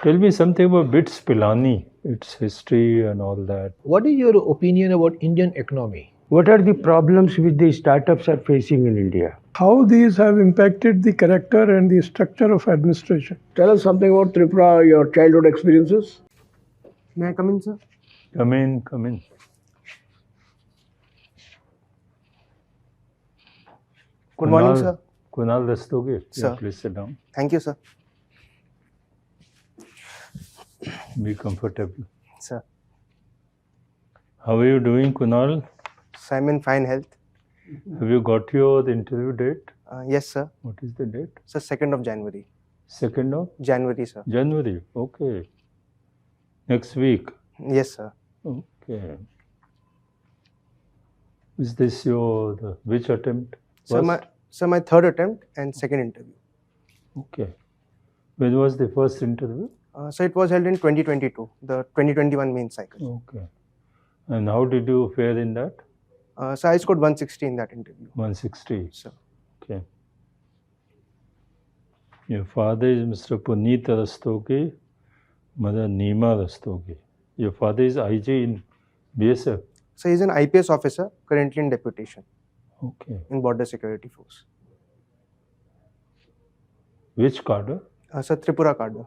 Tell me something about BITS Pilani, its history and all that. What is your opinion about Indian economy? What are the problems which the startups are facing in India? How these have impacted the character and the structure of administration. Tell us something about Tripura, your childhood experiences. May I come in, sir? Come in, come in. Good morning, sir. Kunal Rastogi, Sir. please sit down. Thank you, sir. Be comfortable. Sir, How are you doing, Kunal? so I'm in fine health. Have you got your interview date? Yes, sir. What is the date? So 2nd of January. 2nd of January, sir. January. Okay. Next week. Yes, sir. Okay. Is this which attempt? So my third attempt and second interview. Okay. When was the first interview? So it was held in 2022, the 2021 main cycle. Okay. And how did you fare in that? So I scored 160 in that interview. 160. So Okay. Your father is Mr. Puneet Rastogi, mother Neema Rastogi. Your father is IG in BSF. So he's an IPS officer, currently in deputation Okay. in Border Security Force. Which cadre? So Tripura cadre.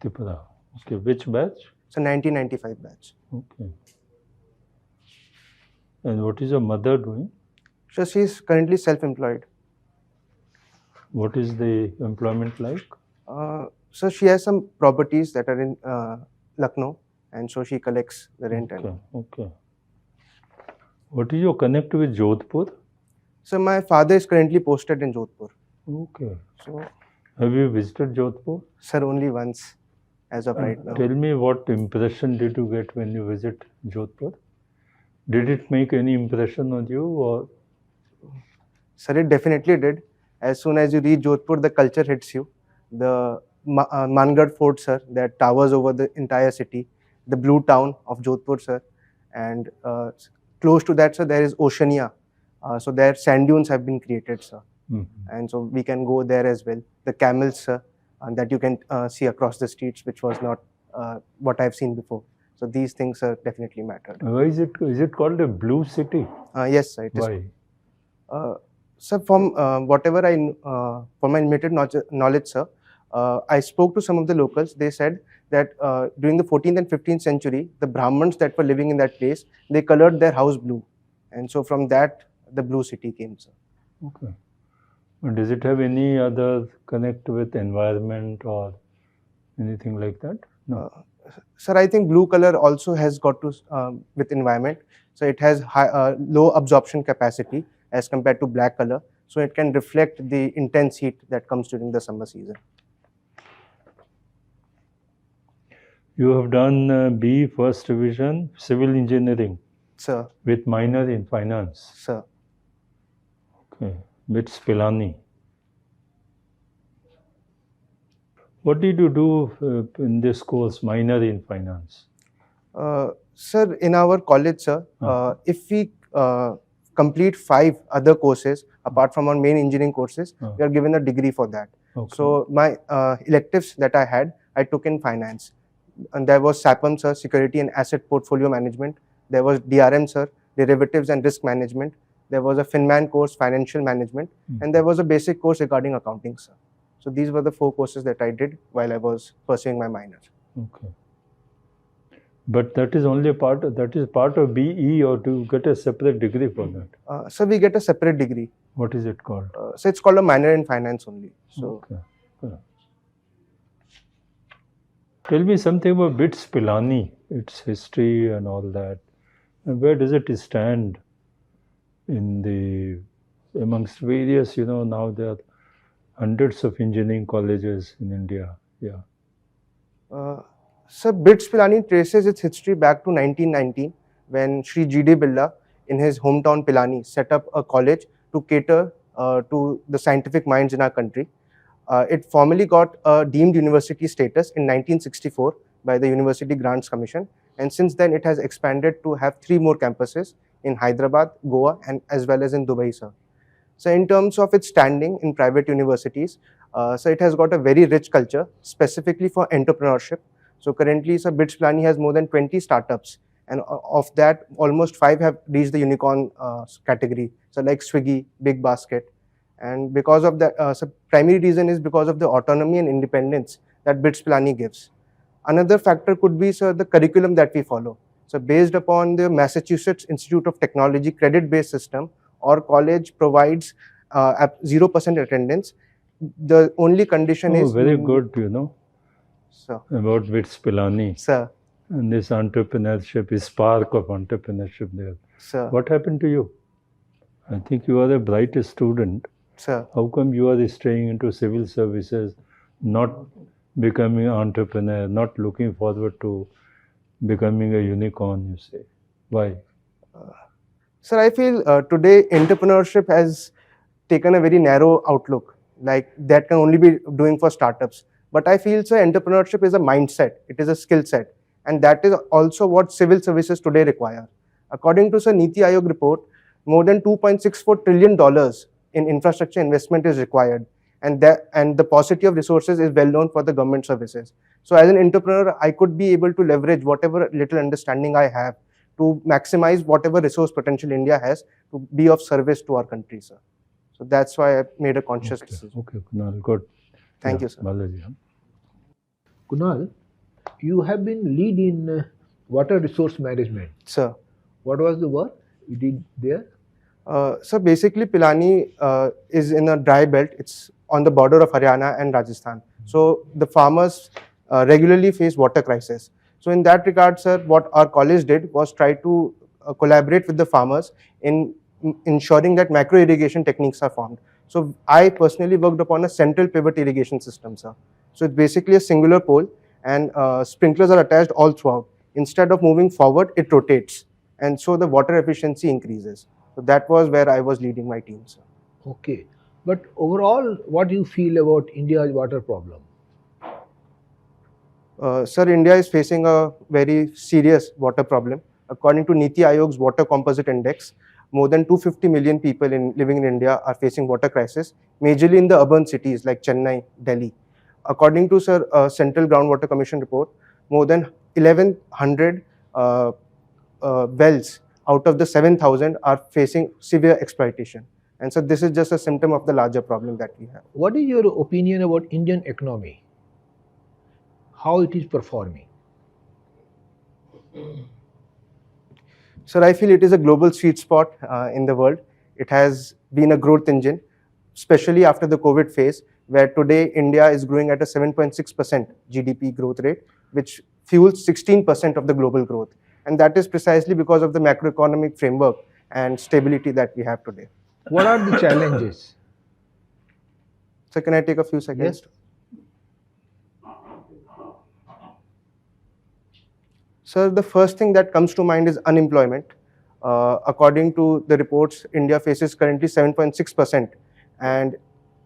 Tripura. Okay. Which batch? So 1995 batch. Okay. And what is your mother doing? So she's currently self-employed. What is the employment like? So she has some properties that are in Lucknow, and so she collects the rent. Okay. Okay. What is your connect with Jodhpur? So my father is currently posted in Jodhpur. Okay. So, Have you visited Jodhpur? sir, only once as of right now. Tell me, what impression did you get when you visit Jodhpur? Did it make any impression on you, or Sir, it definitely did. As soon as you reach Jodhpur, the culture hits you. The Mangarh Fort, sir, that towers over the entire city. The blue town of Jodhpur, sir. And close to that, sir, there is Oceania. So there sand dunes have been created, sir. And so we can go there as well. The camels, sir, that you can see across the streets, which was not what I've seen before. So these things, sir, definitely mattered. why is it called a blue city? Yes, sir. It is. Why? Sir, from whatever from my limited knowledge, sir, I spoke to some of the locals. They said that during the 14th and 15th century, the Brahmins that were living in that place, they colored their house blue. And so from that, the blue city came, sir. Okay. And does it have any other connect with environment or anything like that? No. Sir, I think blue color also has got to with environment. So it has low absorption capacity as compared to black color. So it can reflect the intense heat that comes during the summer season. You have done B first division civil engineering, sir, with minor in finance. Sir. Okay. BITS Pilani. What did you do in this course, minor in finance? Sir, in our college, sir, if we complete 5 other courses apart from our main engineering courses, we are given a degree for that. Okay. So my electives that I had, I took in finance. And there was SAPM, sir, Security and Asset Portfolio Management. There was DRM, sir, Derivatives and Risk Management. There was a FinMan course, Financial Management. And there was a basic course regarding accounting, sir. So these were the 4 courses that I did while I was pursuing my minor. Okay. But that is only part of BE, or do you get a separate degree for that? So we get a separate degree. What is it called? So it's called a minor in finance only. So. Okay. Okay. Tell me something about BITS Pilani, its history and all that. And where does it stand amongst various, now there are hundreds of engineering colleges in India. Yeah. So BITS Pilani traces its history back to 1919, when Sri G.D. Birla in his hometown Pilani set up a college to cater to the scientific minds in our country. It formally got a deemed university status in 1964 by the University Grants Commission, and since then it has expanded to have 3 more campuses in Hyderabad, Goa, and as well as in Dubai, sir. So in terms of its standing in private universities, So it has got a very rich culture, specifically for entrepreneurship. So currently, so BITS Pilani has more than 20 startups, and of that, almost 5 have reached the unicorn category. So like Swiggy, Big Basket, and because of that, so primary reason is because of the autonomy and independence that BITS Pilani gives. Another factor could be, sir, the curriculum that we follow. So based upon the Massachusetts Institute of Technology credit-based system, our college provides 0% attendance. The only condition Oh, is very good, you know, so, about BITS Pilani. sir, And this entrepreneurship, is spark of entrepreneurship there. sir, What happened to you? I think you are a bright student. sir. How come you are straying into civil services, not becoming an entrepreneur, not looking forward to becoming a unicorn, you say? Why? Sir, I feel today entrepreneurship has taken a very narrow outlook, like that can only be doing for startups. But I feel, sir, entrepreneurship is a mindset, it is a skill set, and that is also what civil services today require. According to Sir Niti Aayog report, more than $2.64 trillion in infrastructure investment is required, and the paucity of resources is well known for the government services. So as an entrepreneur, I could be able to leverage whatever little understanding I have to maximize whatever resource potential India has to be of service to our country, sir. So that's why I made a conscious decision. Okay, Kunal, good. Thank you, sir. Balaji, huh? Kunal, you have been lead in water resource management. Sir, What was the work you did there? so basically Pilani is in a dry belt. It's on the border of Haryana and Rajasthan. So the farmers regularly face water crisis. So in that regard, sir, what our college did was try to collaborate with the farmers in ensuring that macro irrigation techniques are formed. So I personally worked upon a central pivot irrigation system, sir. So it's basically a singular pole, and sprinklers are attached all throughout. Instead of moving forward, it rotates, and so the water efficiency increases. So that was where I was leading my team, sir. Okay. But overall, what do you feel about India's water problem? Sir, India is facing a very serious water problem. According to Niti Aayog's Water Composite Index, more than 250 million people living in India are facing water crisis, majorly in the urban cities like Chennai, Delhi. According to Sir Central Groundwater Commission report, more than 1,100 wells out of the 7,000 are facing severe exploitation. And so this is just a symptom of the larger problem that we have. What is your opinion about Indian economy? How it is performing? Sir, I feel it is a global sweet spot in the world. It has been a growth engine, especially after the COVID phase, where today India is growing at a 7.6% GDP growth rate, which fuels 16% of the global growth. And that is precisely because of the macroeconomic framework and stability that we have today. What are the challenges? So can I take a few seconds? Yes. Sir, the first thing that comes to mind is unemployment. According to the reports, India faces currently 7.6%, and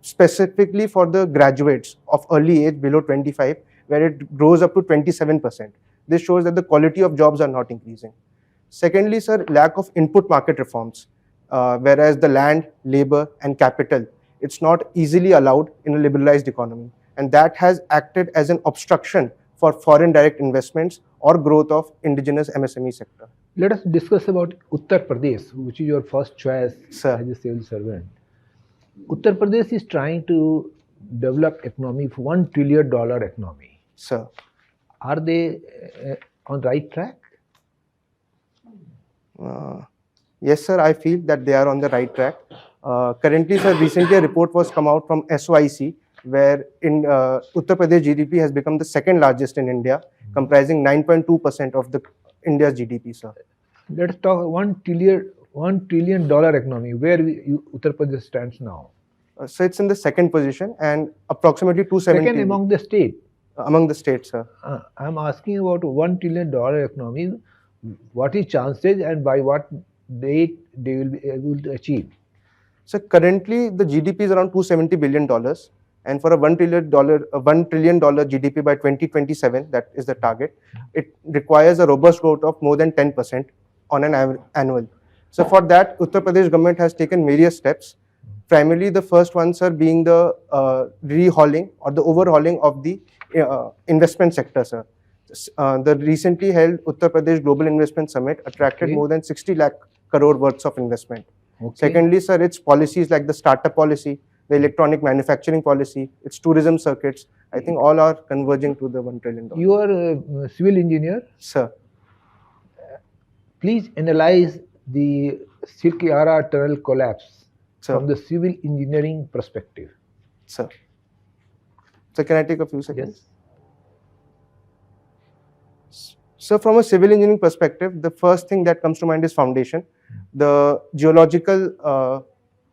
specifically for the graduates of early age below 25, where it grows up to 27%. This shows that the quality of jobs are not increasing. Secondly, sir, lack of input market reforms, whereas the land, labor, and capital, it's not easily allowed in a liberalized economy, and that has acted as an obstruction for foreign direct investments or growth of indigenous MSME sector. Let us discuss about Uttar Pradesh, which is your first choice Sir. as a civil servant. Uttar Pradesh is trying to develop economy for $1 trillion economy. Sir, Are they on right track? yes, sir, I feel that they are on the right track. Currently, sir, recently a report was come out from SOIC, where in Uttar Pradesh GDP has become the second largest in India, comprising 9.2% of the India's GDP, sir. Let's talk $1 trillion economy. Where Uttar Pradesh stands now? So it's in the second position and approximately 270 Second among the state. among the states, sir. I'm asking about $1 trillion economy. What is chances and by what date they will be able to achieve? So currently the GDP is around $270 billion, and for a $1 trillion GDP by 2027, that is the target, it requires a robust growth of more than 10% on an annual. So for that, Uttar Pradesh government has taken various steps. Primarily, the first ones are being the rehauling or the overhauling of the investment sector, sir. The recently held Uttar Pradesh Global Investment Summit attracted Okay. more than 60 lakh crore worths of investment. Okay. Secondly, sir, its policies like the startup policy, the electronic manufacturing policy, its tourism circuits, I think all are converging to the $1 trillion. You are a civil engineer. Sir, Please analyze the Silk Yara tunnel collapse Sir. from the civil engineering perspective. sir. So can I take a few seconds? So from a civil engineering perspective, the first thing that comes to mind is foundation. The geological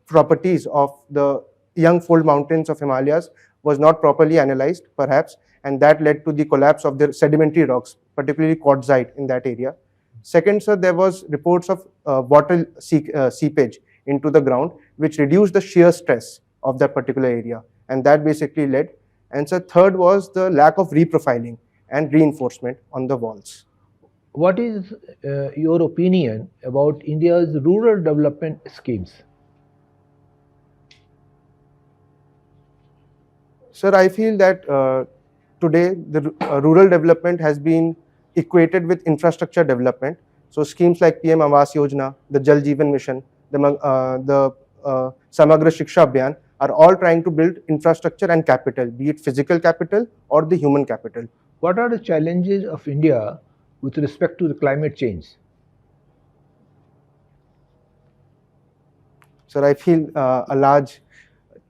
properties of the young fold mountains of Himalayas was not properly analyzed, perhaps, and that led to the collapse of the sedimentary rocks, particularly quartzite in that area. Second, sir, there was reports of water seepage into the ground, which reduced the shear stress of that particular area, and that basically led. And so third was the lack of reprofiling and reinforcement on the walls. What is your opinion about India's rural development schemes? Sir, I feel that today the rural development has been equated with infrastructure development. So schemes like PM Awas Yojana, the Jal Jeevan Mission, the Samagra Shiksha Abhiyan are all trying to build infrastructure and capital, be it physical capital or the human capital. What are the challenges of India with respect to the climate change? Sir, I feel a large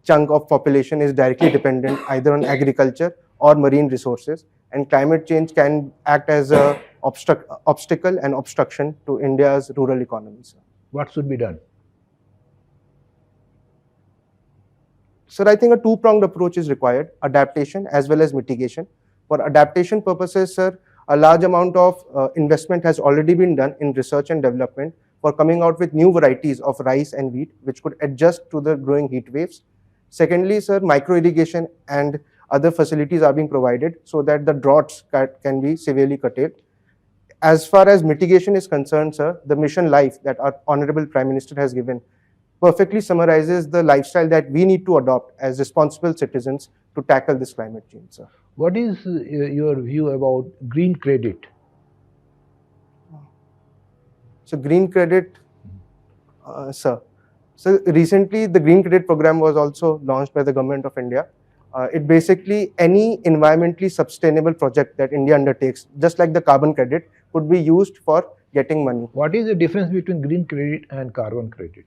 chunk of population is directly dependent either on agriculture or marine resources, and climate change can act as a obstacle and obstruction to India's rural economy, sir. What should be done? Sir, I think a two-pronged approach is required, adaptation as well as mitigation. For adaptation purposes, sir, a large amount of investment has already been done in research and development for coming out with new varieties of rice and wheat, which could adjust to the growing heat waves. Secondly, sir, micro-irrigation and other facilities are being provided so that the droughts can be severely curtailed. As far as mitigation is concerned, sir, the mission life that our Honorable Prime Minister has given perfectly summarizes the lifestyle that we need to adopt as responsible citizens to tackle this climate change, sir. What is your view about green credit? So green credit, sir. So recently the green credit program was also launched by the Government of India. It basically any environmentally sustainable project that India undertakes, just like the carbon credit, could be used for getting money. What is the difference between green credit and carbon credit?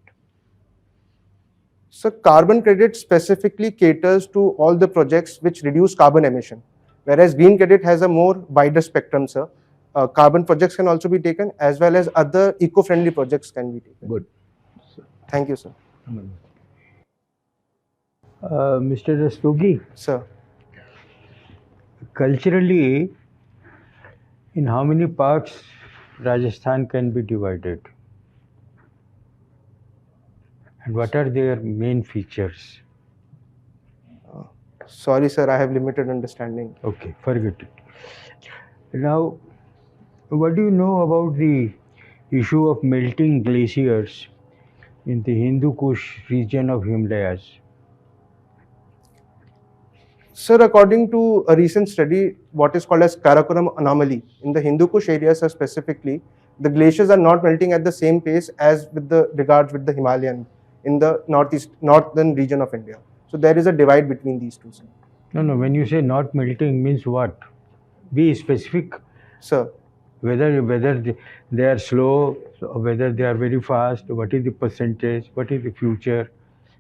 So carbon credit specifically caters to all the projects which reduce carbon emission, whereas green credit has a more wider spectrum, sir. Carbon projects can also be taken as well as other eco-friendly projects can be taken. Good. Thank you, sir. Mr. Rastogi, Sir, culturally, in how many parts Rajasthan can be divided? And what are their main features? sorry, sir, I have limited understanding. Okay, forget it. Now, what do you know about the issue of melting glaciers in the Hindu Kush region of Himalayas? Sir, according to a recent study, what is called as Karakoram anomaly, in the Hindu Kush areas specifically, the glaciers are not melting at the same pace as with the regards with the Himalayan in the northern region of India. So there is a divide between these two, sir. No, when you say not melting means what? Be specific. Sir, Whether they are slow, or whether they are very fast, what is the percentage, what is the future?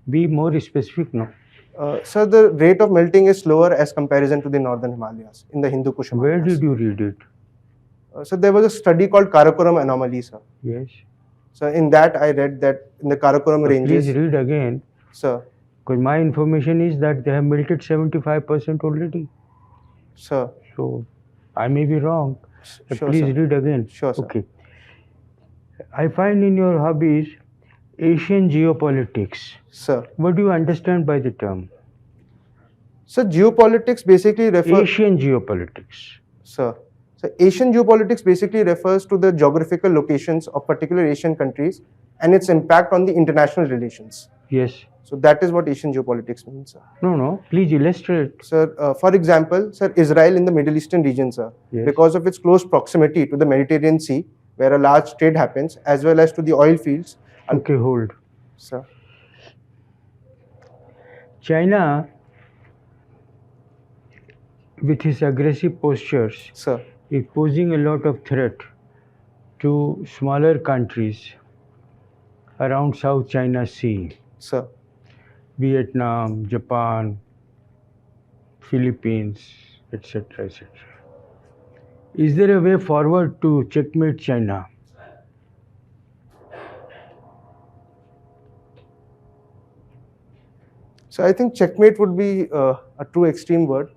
Be more specific now. sir, the rate of melting is slower as comparison to the northern Himalayas, in the Hindu Kush Where Himalayas. did you read it? So there was a study called Karakoram anomaly, sir. Yes. So in that I read that in the Karakoram ranges, Please read again. sir, Because my information is that they have melted 75% already. sir, So I may be wrong. But sure, please sir. read again. Sure, sir. Okay. I find in your hobbies Asian geopolitics. Sir. What do you understand by the term? So geopolitics basically refers, Asian geopolitics. sir. So Asian geopolitics basically refers to the geographical locations of particular Asian countries and its impact on the international relations. Yes. So that is what Asian geopolitics means, sir. No, please illustrate. Sir, for example, sir, Israel in the Middle Eastern region, sir, Yes. because of its close proximity to the Mediterranean Sea, where a large trade happens, as well as to the oil fields. Okay, hold. Sir, China, with its aggressive postures, sir, is posing a lot of threat to smaller countries around South China Sea, sir. Vietnam, Japan, Philippines, etc., etc. Is there a way forward to checkmate China? So I think checkmate would be a true extreme word.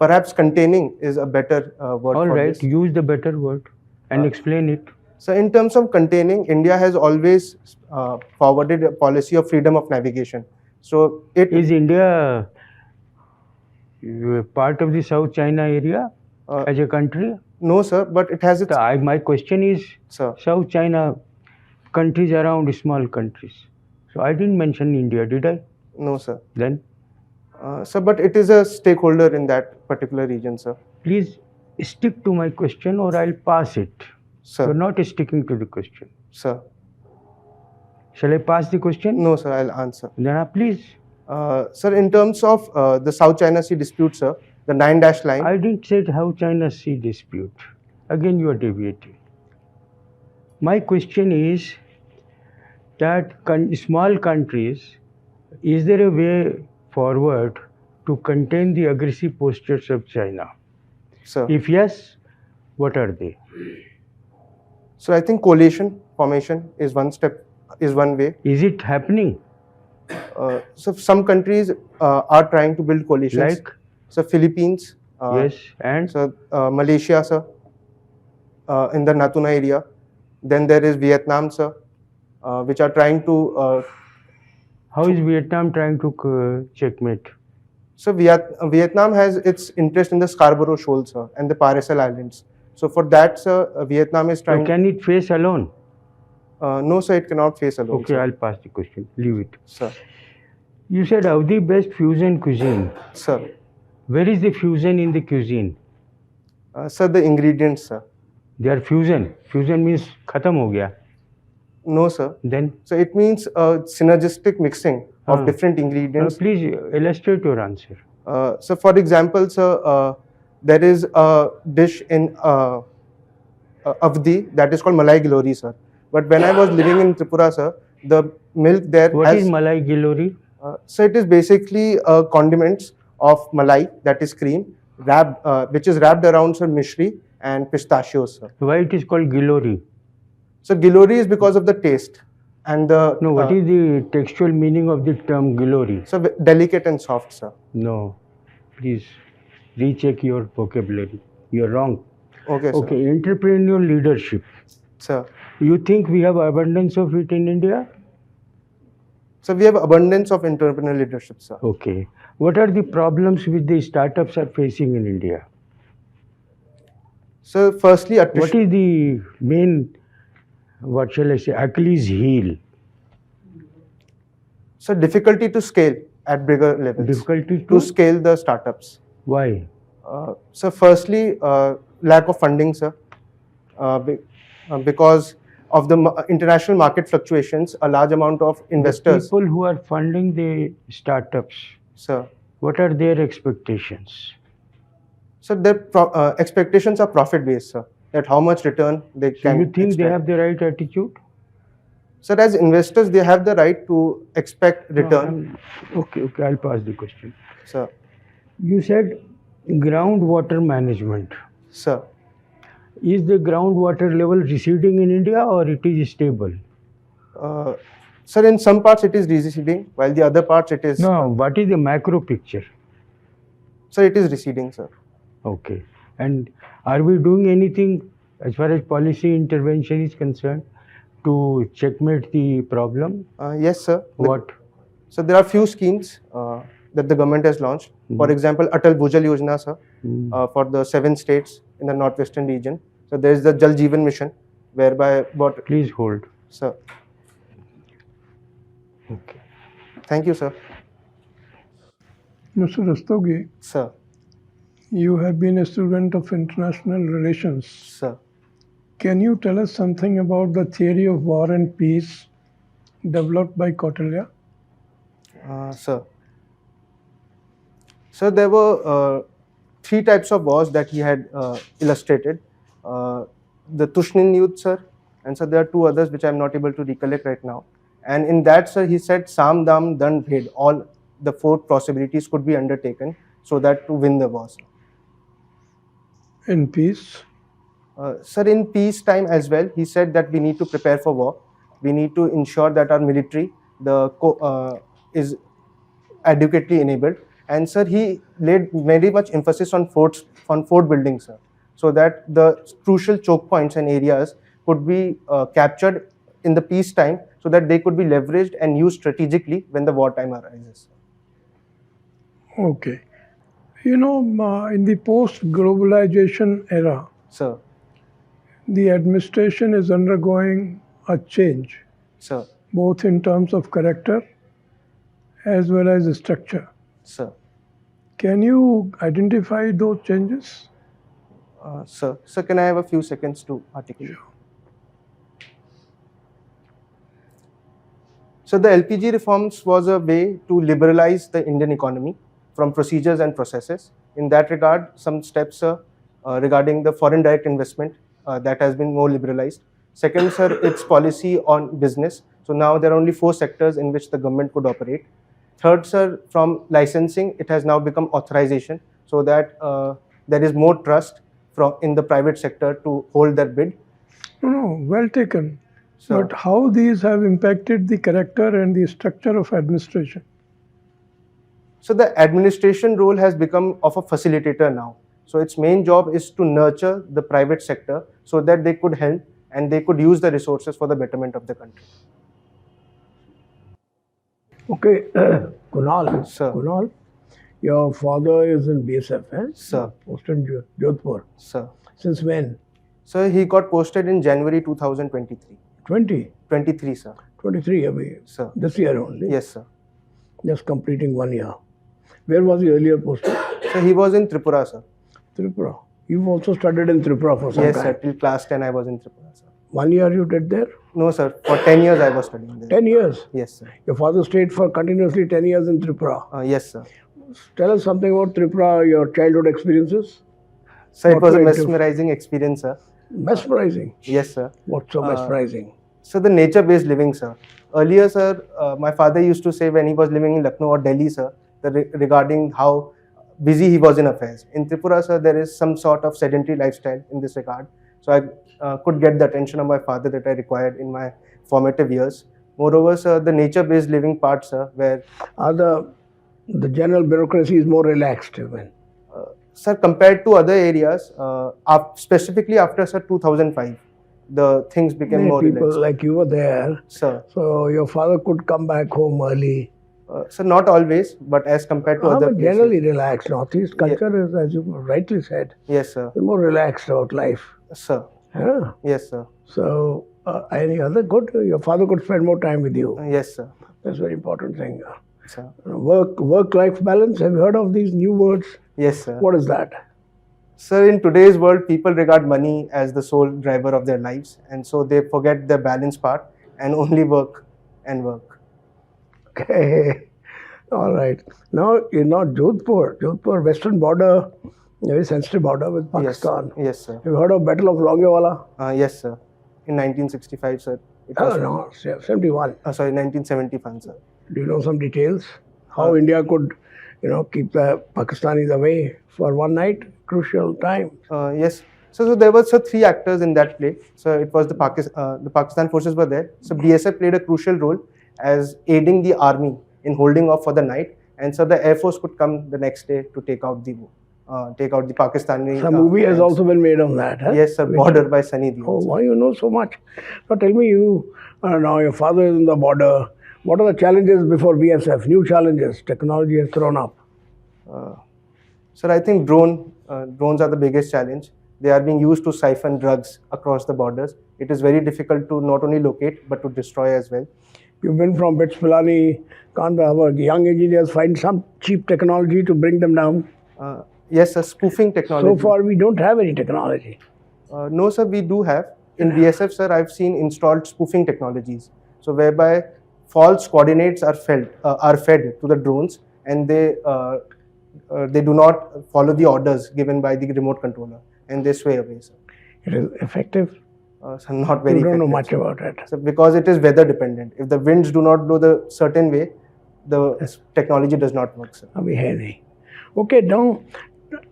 Perhaps containing is a better word All for right, this. use the better word and explain it. So in terms of containing, India has always forwarded a policy of freedom of navigation. So it Is India part of the South China area as a country? no, sir, but it has its My question is sir. South China countries around small countries. So I didn't mention India, did I? No, sir. Then Sir, but it is a stakeholder in that particular region, sir. please stick to my question or I'll pass it. Sir, You're not sticking to the question. sir. Shall I pass the question? No, sir, I'll answer. Then please. Sir, in terms of the South China Sea dispute, sir, the 9-dash line. I didn't say how China Sea dispute. Again, you are deviating. My question is that small countries, is there a way forward to contain the aggressive postures of China? Sir. If yes, what are they? So I think coalition formation is one way. Is it happening? So some countries are trying to build coalitions. Like? So Philippines. Yes, and? So Malaysia, sir, in the Natuna area. Then there is Vietnam, sir, which are trying to. How is Vietnam trying to checkmate? So Vietnam has its interest in the Scarborough Shoal, sir, and the Paracel Islands. So for that, sir, Vietnam is trying. So can it face alone? No, sir, it cannot face alone. Okay, sir. I'll pass the question. Leave it. Sir. You said of the best fusion cuisine. Sir. Where is the fusion in the cuisine? Sir, the ingredients, sir. They are fusion. Fusion means khatam ho gaya. No, sir. Then? So it means synergistic mixing of different ingredients. Please illustrate your answer. So for example, sir, there is a dish in Avdi that is called Malai Gilori, sir. But when I was living in Tripura, sir, the milk there What is Malai Gilori? So it is basically condiments of malai, that is cream, which is wrapped around sir mishri and pistachios, sir. Why it is called Gilori? So Gilori is because of the taste and the. No, what is the textual meaning of the term Gilori? So delicate and soft, sir. No, please recheck your vocabulary. You're wrong. Okay, sir. Okay, entrepreneurial leadership. Sir. You think we have abundance of it in India? So we have abundance of entrepreneurial leadership, sir. Okay. What are the problems which the startups are facing in India? So firstly, what is the main, what shall I say, Achilles heel? So difficulty to scale at bigger levels. Difficulty to scale the startups. Why? So firstly, lack of funding, sir. Because of the international market fluctuations, a large amount of investors. The people who are funding the startups, sir, what are their expectations? So their expectations are profit based, sir. That how much return they can. So you think they have the right attitude? Sir, as investors, they have the right to expect return. Okay, I'll pass the question. Sir. You said groundwater management. Sir. Is the groundwater level receding in India or it is stable? Sir, in some parts it is receding, while the other parts it is. No, what is the macro picture? Sir, it is receding, sir. Okay. And are we doing anything as far as policy intervention is concerned to checkmate the problem? Yes, sir. What? So there are few schemes that the government has launched. For example, Atal Bhujal Yojana, sir, for the 7 states in the northwestern region. So there is the Jal Jeevan Mission, whereby. Please hold. Sir. Okay. Thank you, sir. Mr. Rastogi, Sir. you have been a student of international relations. Sir. Can you tell us something about the theory of war and peace developed by Kautilya? Sir. So there were three types of wars that he had illustrated. The Tushnin Yudh, sir, and so there are two others which I am not able to recollect right now. And in that, sir, he said Sam, Dam, Dand, Bhed, all the four possibilities could be undertaken so that to win the war, sir. In peace? Sir, in peacetime as well, he said that we need to prepare for war. We need to ensure that our military is adequately enabled. And sir, he laid very much emphasis on fort building, sir, so that the crucial choke points and areas could be captured in the peacetime, so that they could be leveraged and used strategically when the wartime arises. Okay. You know, in the post-globalization era, Sir. the administration is undergoing a change, Sir. both in terms of character as well as structure. Sir. Can you identify those changes? Sir, can I have a few seconds to articulate? Sure. So the LPG reforms was a way to liberalize the Indian economy from procedures and processes. In that regard, some steps regarding the foreign direct investment that has been more liberalized. Second, sir, its policy on business. So now there are only 4 sectors in which the government could operate. Third, sir, from licensing, it has now become authorization, so that there is more trust in the private sector to hold their bid. No, well taken. Sir. But how these have impacted the character and the structure of administration? So the administration role has become of a facilitator now. So its main job is to nurture the private sector so that they could help and they could use the resources for the betterment of the country. Okay, Kunal. Sir. Kunal, your father is in BSF, eh? Sir. Posted in Jodhpur. Sir. Since when? So he got posted in January 2023. 20? 23, sir. 23, I mean. Sir. This year only? Yes, sir. Just completing 1 year. Where was he earlier posted? So he was in Tripura, sir. Tripura. You've also studied in Tripura for some Yes, time. sir. Till class 10 I was in Tripura, sir. 1 year you did there? No, sir. For 10 years I was studying there. 10 years? Yes, sir. Your father stayed for continuously 10 years in Tripura. Yes, sir. Tell us something about Tripura, your childhood experiences. So it What was a were it? mesmerizing experience, sir. Mesmerizing. Yes, sir. What's so mesmerizing? So the nature-based living, sir. Earlier, sir, my father used to say when he was living in Lucknow or Delhi, sir, regarding how busy he was in affairs. In Tripura, sir, there is some sort of sedentary lifestyle in this regard. So I could get the attention of my father that I required in my formative years. Moreover, sir, the nature-based living part, sir, where... The general bureaucracy is more relaxed even. Sir, compared to other areas, specifically after, sir, 2005, the things became Many more people relaxed. like you were there. Sir. So your father could come back home early. Sir, not always, but as compared to other places. Generally relaxed. Northeast culture is, as you rightly said, Yes, sir. more relaxed about life. Sir. Yeah. Yes, sir. So any other good? Your father could spend more time with you. Yes, sir. That's a very important thing. Sir. Work-life balance. Have you heard of these new words? Yes, sir. What is that? Sir, in today's world, people regard money as the sole driver of their lives, and so they forget the balance part and only work and work. Okay. All right. Now, you're not Jodhpur, western border, very sensitive border with Pakistan. Yes, sir. Have you heard of Battle of Longewala? Yes, sir. In 1965, sir. No, 71. Sorry, 1971, sir. Do you know some details? How India could, keep the Pakistanis away for one night? Crucial time. Yes. So there were 3 actors in that play. So it was the Pakistan forces were there. So BSF played a crucial role as aiding the army in holding off for the night, and so the Air Force could come the next day to take out the Pakistani. Some movie has also been made on that, huh? Yes, sir. Border by Sunny Deol. Oh, why you know so much? Now tell me, now your father is in the border. What are the challenges before BSF? New challenges technology has thrown up. Sir, I think drones are the biggest challenge. They are being used to siphon drugs across the borders. It is very difficult to not only locate but to destroy as well. You've been from BITS, Pilani. Can't our young engineers find some cheap technology to bring them down? Yes, sir, spoofing technology. So far, we don't have any technology. No, sir, we do have. In BSF, sir, I've seen installed spoofing technologies. So whereby false coordinates are fed to the drones, and they do not follow the orders given by the remote controller, and they sway away, sir. It is effective. So not very. You don't know effective, much sir. about it. So because it is weather dependent. If the winds do not blow the certain way, the technology does not work, sir. Okay, now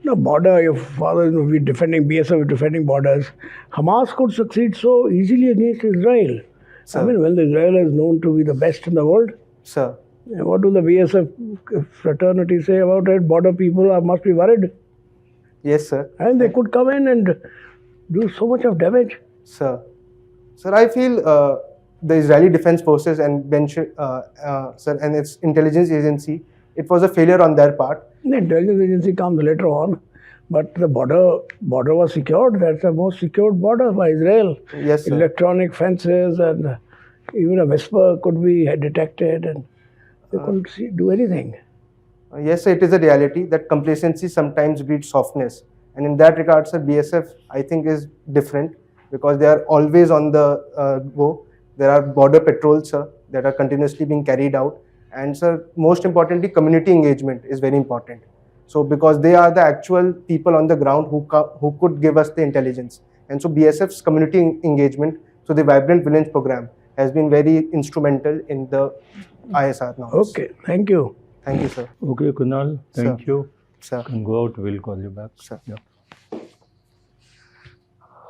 the border, your father will be defending BSF, defending borders. Hamas could succeed so easily against Israel. Sir. I mean, when Israel is known to be the best in the world, Sir. what do the BSF fraternity say about it? Border people must be worried. Yes, sir. And they could come in and do so much of damage. Sir, I feel the Israeli Defense Forces and sir, and its intelligence agency, it was a failure on their part. The intelligence agency comes later on, but the border was secured. That's the most secured border by Israel. Yes, sir. Electronic fences and even a whisper could be detected, and they couldn't do anything. Yes, sir, it is a reality that complacency sometimes breeds softness. And in that regard, sir, BSF, I think, is different because they are always on the go. There are border patrols, sir, that are continuously being carried out. And, sir, most importantly, community engagement is very important. So, because they are the actual people on the ground who could give us the intelligence. And so, BSF's community engagement, so the Vibrant Village program, has been very instrumental in the ISR now. Okay, thank you. Thank you, sir. Okay, Kunal, thank you. Sir. You can go out, we'll call you back. Sir. Yeah.